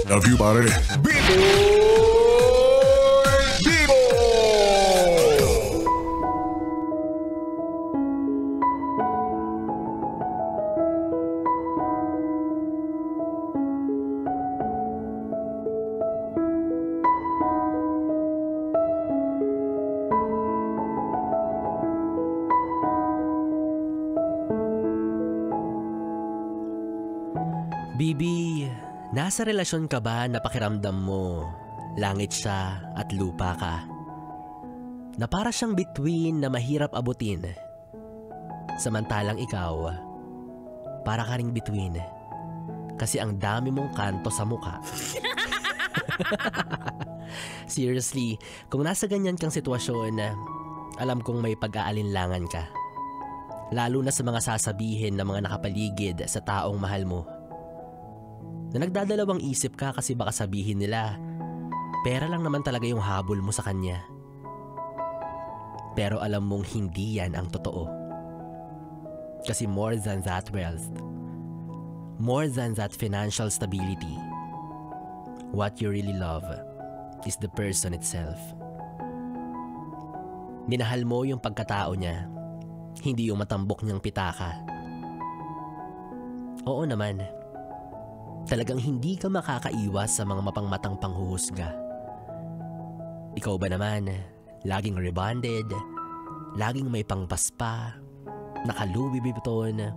Love you, pare. Bibo! Bibo! Bibi, nasa relasyon ka ba na pakiramdam mo langit siya at lupa ka? Na para siyang bituin na mahirap abutin. Samantalang ikaw, para ka ring bituin kasi ang dami mong kanto sa muka. Seriously, kung nasa ganyan kang sitwasyon, alam kong may pag-aalinlangan ka. Lalo na sa mga sasabihin ng mga nakapaligid sa taong mahal mo. Na nagdadalawang isip ka kasi baka sabihin nila, pera lang naman talaga yung habol mo sa kanya. Pero alam mong hindi yan ang totoo. Kasi more than that wealth, more than that financial stability, what you really love is the person itself. Minahal mo yung pagkatao niya, hindi yung matambok niyang pitaka. Oo naman, talagang hindi ka makakaiwas sa mga mapangmatang panghuhusga. Ikaw ba naman, laging rebonded, laging may pangpaspa, nakalubibiton,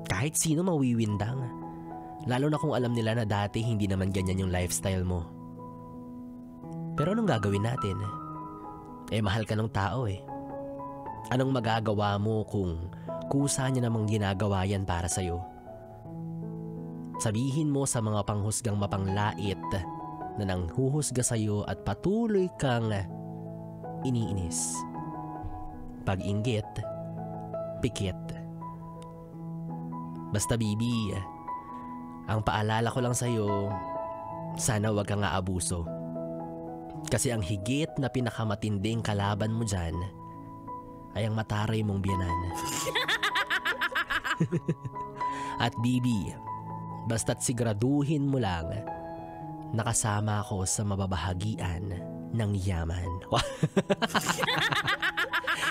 kahit sino mawiwindang. Lalo na kung alam nila na dati hindi naman ganyan yung lifestyle mo. Pero anong gagawin natin? Mahal ka ng tao eh. Anong magagawa mo kung kusa niya namang ginagawa yan para sa'yo? Sabihin mo sa mga panghusgang mapanglait na nanghuhusga sa'yo at patuloy kang iniinis. Pag-inggit, pikit. Basta Bibi, ang paalala ko lang sa'yo, sana wag kang aabuso. Kasi ang higit na pinakamatinding kalaban mo dyan ay ang mataray mong biyanan. At Bibi, basta't siguraduhin mo lang nakasama ako sa mababahagian ng yaman.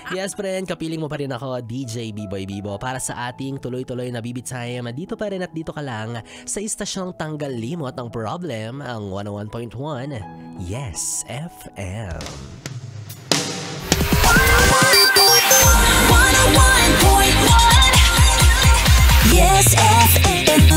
Yes, friend, kapiling mo pa rin ako, DJ B-Boy Bibo, para sa ating tuloy-tuloy na Bibi Time. Dito pa rin at dito ka lang sa istasyong tanggal limot ang problem, ang 101.1 Yes FM. 101.1 Yes FM.